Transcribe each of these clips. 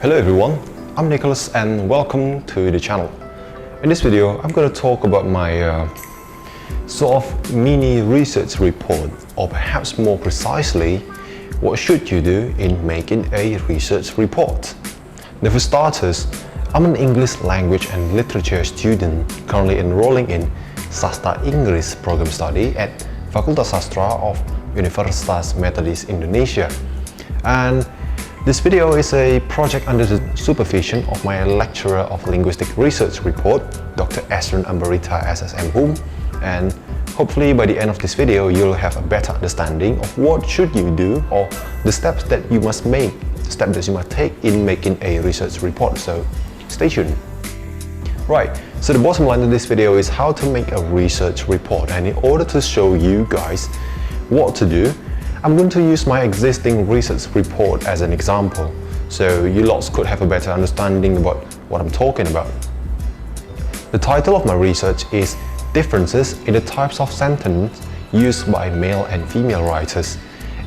Hello everyone, I'm Nicholas and welcome to the channel. In this video, I'm going to talk about my sort of mini research report, or perhaps more precisely, what should you do in making a research report. Now for starters, I'm an English language and literature student currently enrolling in Sastra Inggris program study at Fakultas Sastra of Universitas Methodis Indonesia. And this video is a project under the supervision of my lecturer of linguistic research report, Dr. Esron Ambarita M.Hum, and hopefully by the end of this video you'll have a better understanding of what should you do, or the steps that you must make, the steps that you must take in making a research report. So stay tuned. Right, so the bottom line of this video is how to make a research report, and in order to show you guys what to do, I'm going to use my existing research report as an example, so you lots could have a better understanding about what I'm talking about. The title of my research is Differences in the Types of Sentence Used by Male and Female Writers.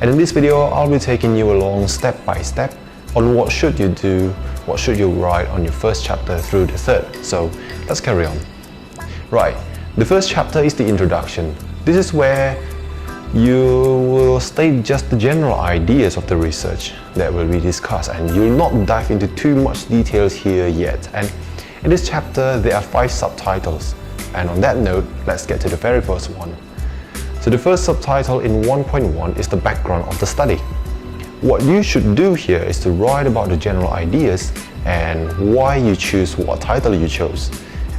And in this video, I'll be taking you along step by step on what should you do, what should you write on your first chapter through the third. So let's carry on. Right, the first chapter is the introduction. This is where you will state just the general ideas of the research that will be discussed, and you'll not dive into too much details here yet. And in this chapter there are 5 subtitles, and on that note, let's get to the very first one. So the first subtitle in 1.1 is the background of the study. What you should do here is to write about the general ideas and why you choose what title you chose.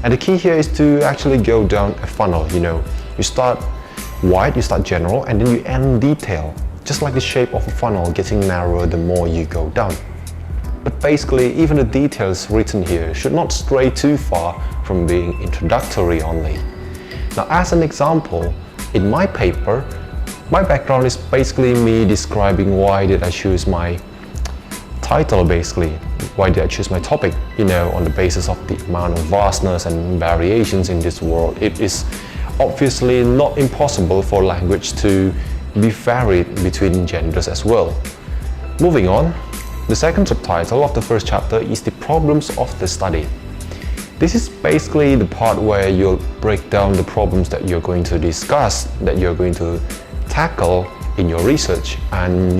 And the key here is to actually go down a funnel. You start wide, you start general, and then you end detail, just like the shape of a funnel getting narrower the more you go down. But basically, even the details written here should not stray too far from being introductory only. Now, as an example, in my paper, my background is basically me describing why did I choose my title, basically. Why did I choose my topic? On the basis of the amount of vastness and variations in this world. It is obviously not impossible for language to be varied between genders as well. Moving on, the second subtitle of the first chapter is the problems of the study. This is basically the part where you'll break down the problems that you're going to discuss, that you're going to tackle in your research. And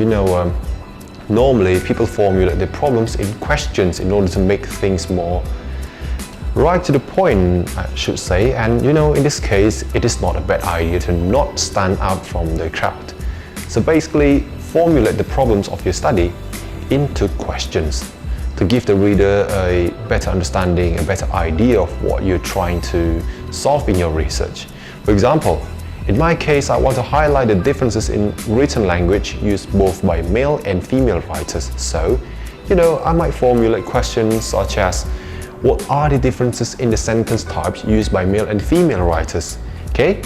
normally people formulate their problems in questions in order to make things more right to the point, I should say. And in this case, it is not a bad idea to not stand out from the crowd. So basically, formulate the problems of your study into questions to give the reader a better understanding, a better idea of what you're trying to solve in your research. For example, in my case, I want to highlight the differences in written language used both by male and female writers. So, I might formulate questions such as, what are the differences in the sentence types used by male and female writers? Okay?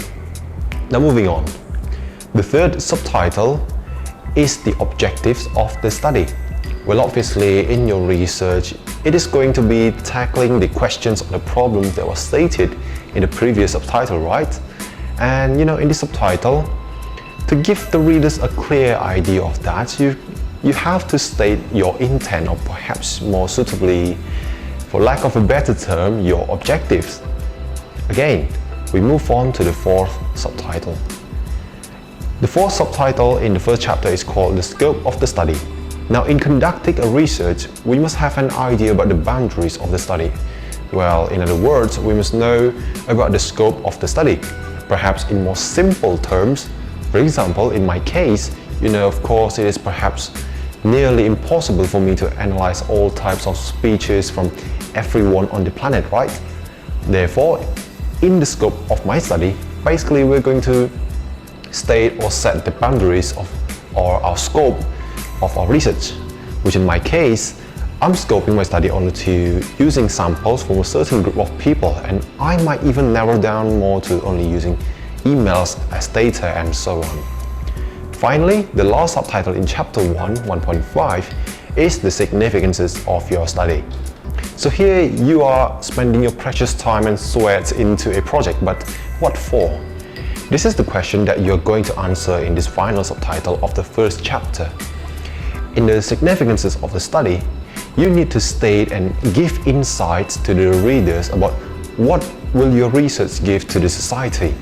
Now moving on. The third subtitle is the objectives of the study. Well, obviously in your research, it is going to be tackling the questions or the problems that was stated in the previous subtitle, right? And in this subtitle, to give the readers a clear idea of that, you have to state your intent, or perhaps more suitably, for lack of a better term, your objectives. Again, we move on to the fourth subtitle. The fourth subtitle in the first chapter is called the scope of the study. Now, in conducting a research, we must have an idea about the boundaries of the study. Well, in other words, we must know about the scope of the study. Perhaps in more simple terms, for example, in my case, of course, it is perhaps nearly impossible for me to analyze all types of speeches from everyone on the planet, right? Therefore, in the scope of my study, basically we're going to state or set the boundaries of or our scope of our research, which in my case, I'm scoping my study only to using samples from a certain group of people, and I might even narrow down more to only using emails as data and so on. Finally, the last subtitle in chapter 1.5 is the significances of your study. So here you are spending your precious time and sweat into a project, but what for? This is the question that you're going to answer in this final subtitle of the first chapter. In the significances of the study, you need to state and give insights to the readers about what will your research give to the society.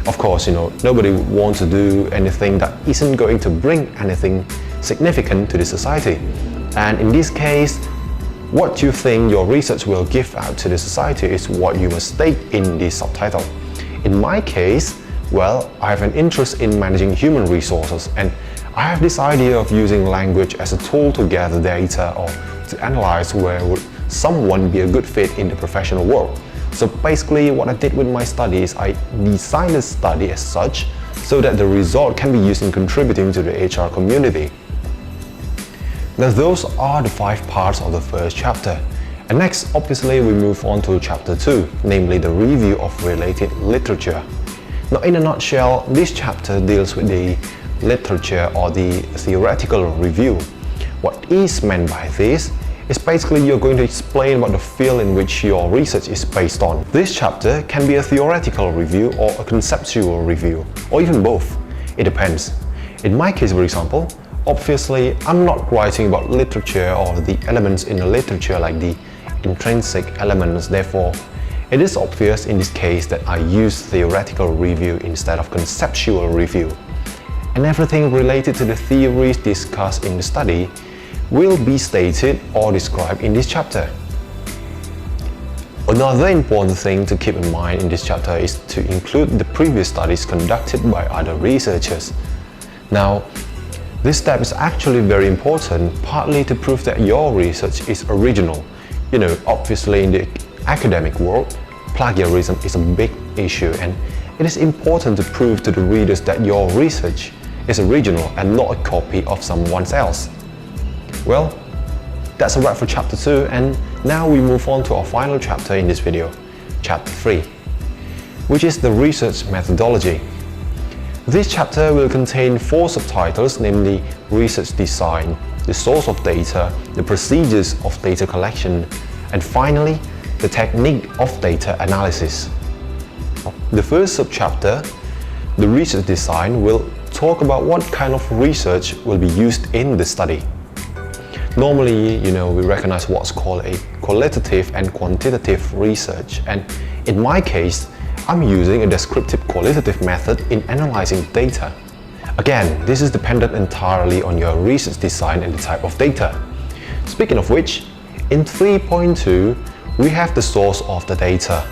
Of course, nobody would want to do anything that isn't going to bring anything significant to the society. And in this case, what you think your research will give out to the society is what you must state in the subtitle. In my case, well, I have an interest in managing human resources, and I have this idea of using language as a tool to gather data or to analyze where would someone be a good fit in the professional world. So basically what I did with my study is I designed the study as such so that the result can be used in contributing to the HR community. Now those are the 5 parts of the first chapter. And next, obviously, we move on to chapter 2, namely the review of related literature. Now in a nutshell, this chapter deals with the literature or the theoretical review. What is meant by this is basically you're going to explain about the field in which your research is based on. This chapter can be a theoretical review or a conceptual review, or even both. It depends. In my case, for example, obviously I'm not writing about literature or the elements in the literature like the intrinsic elements. Therefore, it is obvious in this case that I use theoretical review instead of conceptual review. And everything related to the theories discussed in the study will be stated or described in this chapter. Another important thing to keep in mind in this chapter is to include the previous studies conducted by other researchers. Now, this step is actually very important, partly to prove that your research is original. Obviously in the academic world, plagiarism is a big issue, and it is important to prove to the readers that your research is original and not a copy of someone else. Well, that's a wrap for chapter 2, and now we move on to our final chapter in this video, chapter 3, which is the research methodology. This chapter will contain 4 subtitles, namely research design, the source of data, the procedures of data collection, and finally, the technique of data analysis. The first subchapter, the research design, will talk about what kind of research will be used in the study. Normally, we recognize what's called a qualitative and quantitative research, and in my case, I'm using a descriptive qualitative method in analyzing data. Again, this is dependent entirely on your research design and the type of data. Speaking of which, in 3.2, we have the source of the data.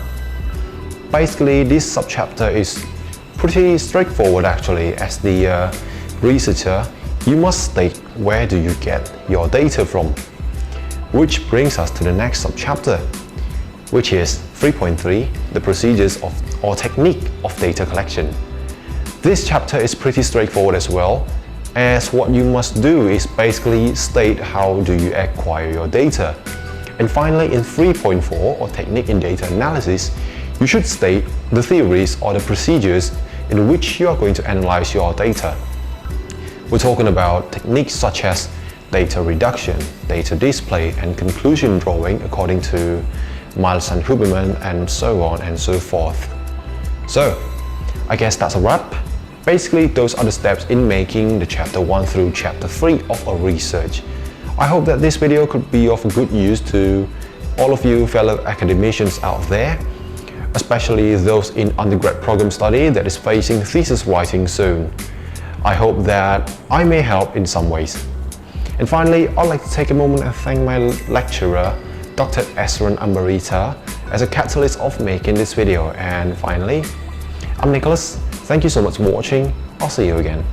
Basically, this subchapter is pretty straightforward actually. As the researcher, you must state where do you get your data from. Which brings us to the next subchapter, which is 3.3, the procedures of or technique of data collection. This chapter is pretty straightforward as well, as what you must do is basically state how do you acquire your data. And finally, in 3.4, or technique in data analysis, you should state the theories or the procedures in which you are going to analyze your data. We're talking about techniques such as data reduction, data display, and conclusion drawing according to Miles and Huberman, and so on and so forth. So, I guess that's a wrap. Basically, those are the steps in making the chapter 1 through chapter 3 of a research. I hope that this video could be of good use to all of you fellow academicians out there, especially those in undergrad program study that is facing thesis writing soon. I hope that I may help in some ways. And finally, I'd like to take a moment and thank my lecturer, Dr. Esran Ambarita, as a catalyst of making this video. And finally, I'm Nicholas. Thank you so much for watching. I'll see you again.